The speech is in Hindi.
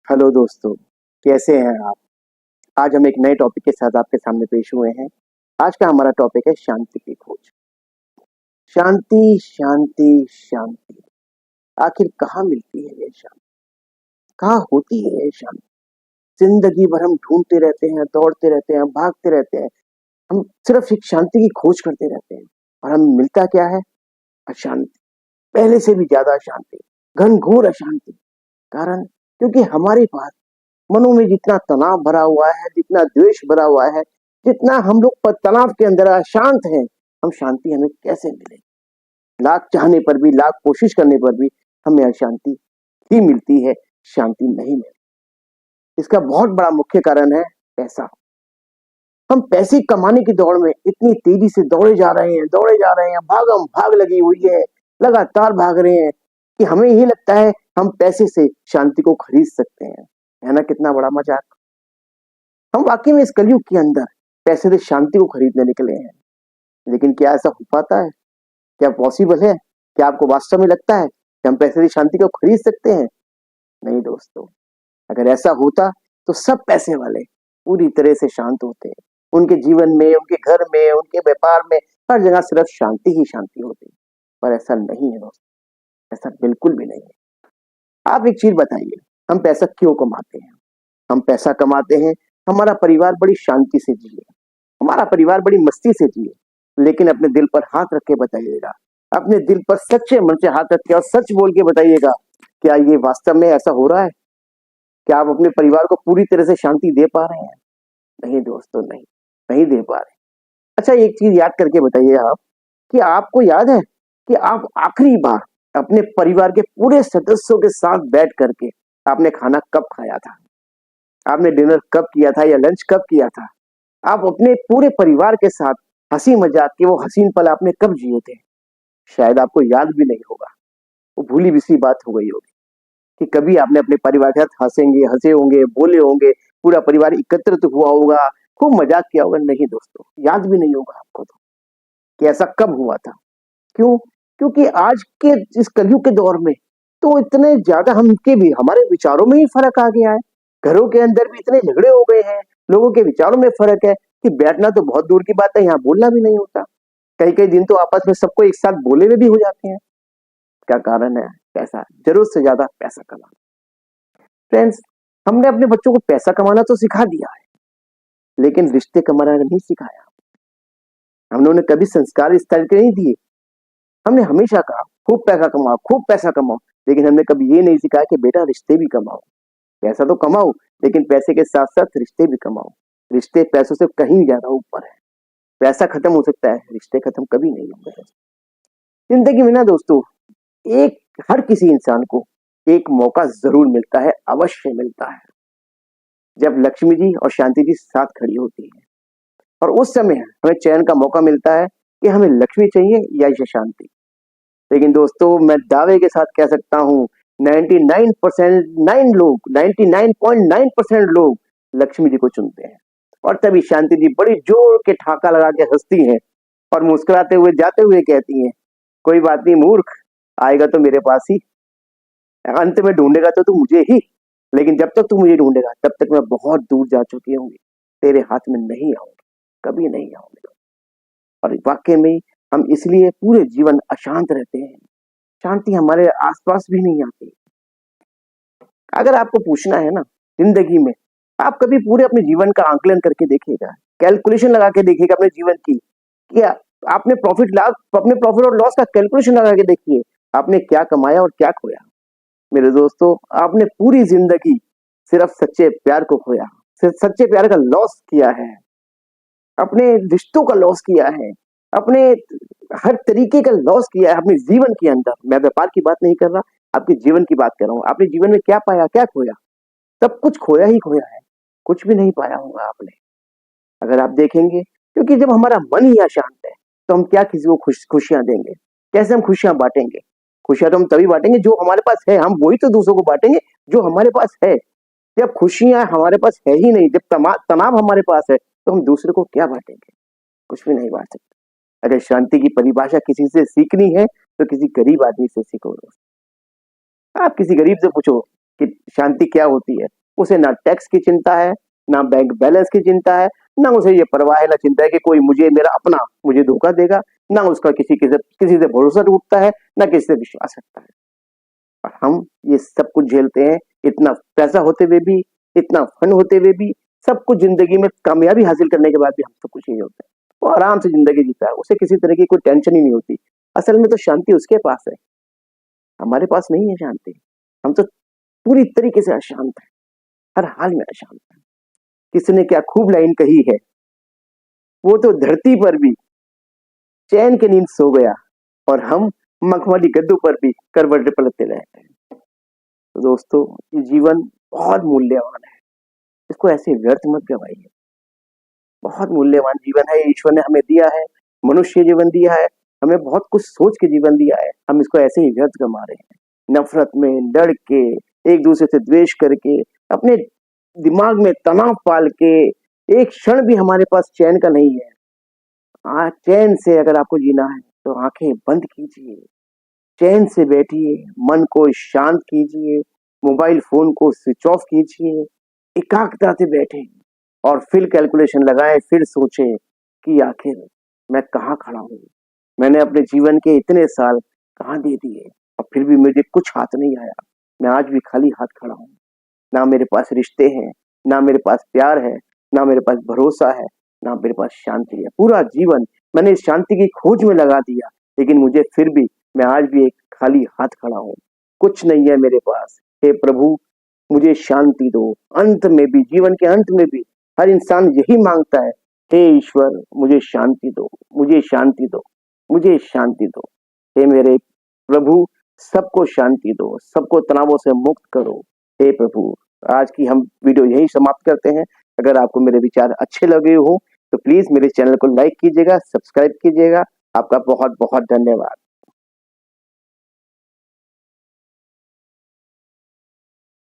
हेलो दोस्तों, कैसे हैं आप? आज हम एक नए टॉपिक के साथ आपके सामने पेश हुए हैं। आज का हमारा टॉपिक है शांति की खोज। शांति, शांति, शांति। आखिर कहाँ मिलती है ये शांति? कहाँ होती है ये शांति? जिंदगी भर हम ढूंढते रहते हैं, दौड़ते रहते हैं, भागते रहते हैं। हम सिर्फ एक शांति की खोज करते रहते हैं और हमें मिलता क्या है? अशांति। पहले से भी ज्यादा अशांति, घनघोर अशांति। कारण क्योंकि हमारे पास मनों में जितना तनाव भरा हुआ है, जितना द्वेष भरा हुआ है, जितना हम लोग तनाव के अंदर अशांत हैं, हम शांति हमें कैसे मिलेगी? लाख चाहने पर भी, लाख कोशिश करने पर भी हमें अशांति ही मिलती है, शांति नहीं मिलती। इसका बहुत बड़ा मुख्य कारण है पैसा। हम पैसे कमाने की दौड़ में इतनी तेजी से दौड़े जा रहे हैं, भागम भाग लगी हुई है, लगातार भाग रहे हैं कि हमें यही लगता है हम पैसे से शांति को खरीद सकते हैं। है ना कितना बड़ा मजाक? हम वाकई में इस कलयुग के अंदर पैसे से शांति को खरीदने निकले हैं, लेकिन क्या ऐसा हो पाता है? क्या पॉसिबल है? क्या आपको वास्तव में लगता है कि हम पैसे से शांति को खरीद सकते हैं? नहीं दोस्तों, अगर ऐसा होता तो सब पैसे वाले पूरी तरह से शांत होते। उनके जीवन में, उनके घर में, उनके व्यापार में, हर जगह सिर्फ शांति ही शांति होती। पर ऐसा नहीं है दोस्तों, ऐसा बिल्कुल भी नहीं है। आप एक चीज बताइए, हम पैसा क्यों कमाते हैं? हम पैसा कमाते हैं हमारा परिवार बड़ी शांति से जिए, हमारा परिवार बड़ी मस्ती से जिए। लेकिन अपने दिल पर हाथ रख के बताइएगा, अपने दिल पर सच्चे मन से हाथ रख के और सच बोल के बताइएगा, क्या ये वास्तव में ऐसा हो रहा है? क्या आप अपने परिवार को पूरी तरह से शांति दे पा रहे हैं? नहीं दोस्तों, नहीं, नहीं दे पा रहे। अच्छा, एक चीज याद करके बताइए आप, कि आपको याद है कि आप आखिरी बार अपने परिवार के पूरे सदस्यों के साथ बैठ करके आपने खाना कब खाया था? आपने डिनर कब किया था या लंच कब किया था? आप अपने पूरे परिवार के साथ हंसी मजाक के वो हसीन पल आपने कब जिए थे? शायद आपको याद भी नहीं होगा, वो भूली बिसरी बात हो गई होगी कि कभी आपने अपने परिवार के साथ हंसे होंगे, बोले होंगे, पूरा परिवार एकत्रित हुआ होगा, खूब मजाक किया होगा। नहीं दोस्तों, याद भी नहीं होगा आपको तो कि ऐसा कब हुआ था। क्यों? क्योंकि आज के इस कलयुग के दौर में तो इतने ज्यादा हमके भी हमारे विचारों में ही फर्क आ गया है। घरों के अंदर भी इतने झगड़े हो गए हैं, लोगों के विचारों में फर्क है कि बैठना तो बहुत दूर की बात है, यहाँ बोलना भी नहीं होता। कई कई दिन तो आपस में सबको एक साथ बोले हुए भी हो जाते हैं। क्या कारण है? पैसा, जरूरत से ज्यादा पैसा कमाना। फ्रेंड्स, हमने अपने बच्चों को पैसा कमाना तो सिखा दिया है, लेकिन रिश्ते कमाना नहीं सिखाया। हमने उन्हें कभी संस्कार इस तरह के नहीं दिए। हमने हमेशा कहा खूब पैसा कमाओ, खूब पैसा कमाओ, लेकिन हमने कभी ये नहीं सिखाया कि बेटा रिश्ते भी कमाओ। पैसा तो कमाओ, लेकिन पैसे के साथ साथ रिश्ते भी कमाओ। रिश्ते पैसों से कहीं ज्यादा ऊपर है। पैसा खत्म हो सकता है, रिश्ते खत्म कभी नहीं होंगे। जिंदगी में ना दोस्तों, एक हर किसी इंसान को एक मौका जरूर मिलता है, अवश्य मिलता है, जब लक्ष्मी जी और शांति जी साथ खड़ी होती है। और उस समय हमें चयन का मौका मिलता है कि हमें लक्ष्मी चाहिए या ये शांति। लेकिन दोस्तों, मैं दावे के साथ कह सकता हूँ 99.9% लोग लक्ष्मी जी को चुनते हैं। और तभी शांति जी बड़ी जोर के ठाका लगा के हंसती हैं और मुस्कुराते हुए जाते हुए कहती हैं, कोई बात नहीं मूर्ख, आएगा तो मेरे पास ही, अंत में ढूंढेगा तो तू मुझे ही, लेकिन जब तक तू मुझे ढूंढेगा तब तक मैं बहुत दूर जा चुकी होंगी, तेरे हाथ में नहीं आऊंगी, कभी नहीं आऊंगी। और वाकई में हम इसलिए पूरे जीवन अशांत रहते हैं, शांति हमारे आसपास भी नहीं आती। अगर आपको पूछना है ना जिंदगी में, आप कभी पूरे अपने जीवन का आंकलन करके देखिएगा, कैलकुलेशन लगा के देखिएगा अपने जीवन की, कि आपने अपने प्रॉफिट और लॉस का कैलकुलेशन लगा के देखिए, आपने क्या कमाया और क्या खोया। मेरे दोस्तों, आपने पूरी जिंदगी सिर्फ सच्चे प्यार को खोया, सिर्फ सच्चे प्यार का लॉस किया है, अपने रिश्तों का लॉस किया है, अपने हर तरीके का लॉस किया है अपने जीवन के अंदर। मैं व्यापार की बात नहीं कर रहा, आपके जीवन की बात कर रहा हूँ। आपने जीवन में क्या पाया, क्या खोया? सब कुछ खोया ही खोया है, कुछ भी नहीं पाया होगा आपने, अगर आप देखेंगे। क्योंकि जब हमारा मन ही अशांत है तो हम क्या किसी को खुशियां देंगे? कैसे हम खुशियां बांटेंगे? खुशियां तो हम तभी बांटेंगे जो हमारे पास है, हम वही तो दूसरों को बांटेंगे जो हमारे पास है। जब खुशियां हमारे पास है ही नहीं, जब तनाव हमारे पास है, तो हम दूसरे को क्या बांटेंगे? कुछ भी नहीं बांट सकते। अगर शांति की परिभाषा किसी से सीखनी है तो किसी गरीब आदमी से सीखो। आप किसी गरीब से पूछो कि शांति क्या होती है। उसे ना टैक्स की चिंता है, ना बैंक बैलेंस की चिंता है, ना उसे ये परवाह है, ना चिंता है कि कोई मेरा अपना मुझे धोखा देगा, ना उसका किसी से भरोसा टूटता है, ना किसी से विश्वास रखता है। और हम ये सब कुछ झेलते हैं, इतना पैसा होते हुए भी, इतना फन होते हुए भी, सब कुछ जिंदगी में कामयाबी हासिल करने के बाद भी हम सब कुछ यही होता है। वो आराम से जिंदगी जीता है, उसे किसी तरह की कोई टेंशन ही नहीं होती। असल में तो शांति उसके पास है, हमारे पास नहीं है शांति। हम तो पूरी तरीके से अशांत है, हर हाल में अशांत है। किसी ने क्या खूब लाइन कही है, वो तो धरती पर भी चैन की नींद सो गया और हम मखमली गद्दों पर भी करवट पलटते रहते हैं। तो दोस्तों, ये जीवन बहुत मूल्यवान है, इसको ऐसे व्यर्थ मत गवाइए। बहुत मूल्यवान जीवन है, ईश्वर ने हमें दिया है, मनुष्य जीवन दिया है, हमें बहुत कुछ सोच के जीवन दिया है, हम इसको ऐसे ही व्यर्थ गंवा रहे हैं। नफरत में लड़ के, एक दूसरे से द्वेष करके, अपने दिमाग में तनाव पाल के, एक क्षण भी हमारे पास चैन का नहीं है। चैन से अगर आपको जीना है तो आंखें बंद कीजिए, चैन से बैठिए, मन को शांत कीजिए, मोबाइल फोन को स्विच ऑफ कीजिए, एकाग्रता से बैठे और फिर कैलकुलेशन लगाएं, फिर सोचें कि आखिर मैं कहाँ खड़ा हूँ, मैंने अपने जीवन के इतने साल कहाँ दे दिए और फिर भी मुझे कुछ हाथ नहीं आया। मैं आज भी खाली हाथ खड़ा हूँ, ना मेरे पास रिश्ते हैं, ना मेरे पास प्यार है, ना मेरे पास भरोसा है, ना मेरे पास शांति है। पूरा जीवन मैंने इस शांति की खोज में लगा दिया, लेकिन मुझे फिर भी, मैं आज भी एक खाली हाथ खड़ा हूँ, कुछ नहीं है मेरे पास। हे प्रभु, मुझे शांति दो। अंत में भी, जीवन के अंत में भी हर इंसान यही मांगता है, हे ईश्वर मुझे शांति दो, मुझे शांति दो, मुझे शांति दो। हे मेरे प्रभु, सबको शांति दो, सबको तनावों से मुक्त करो। हे प्रभु, आज की हम वीडियो यही समाप्त करते हैं। अगर आपको मेरे विचार अच्छे लगे हो तो प्लीज मेरे चैनल को लाइक कीजिएगा, सब्सक्राइब कीजिएगा। आपका बहुत बहुत धन्यवाद।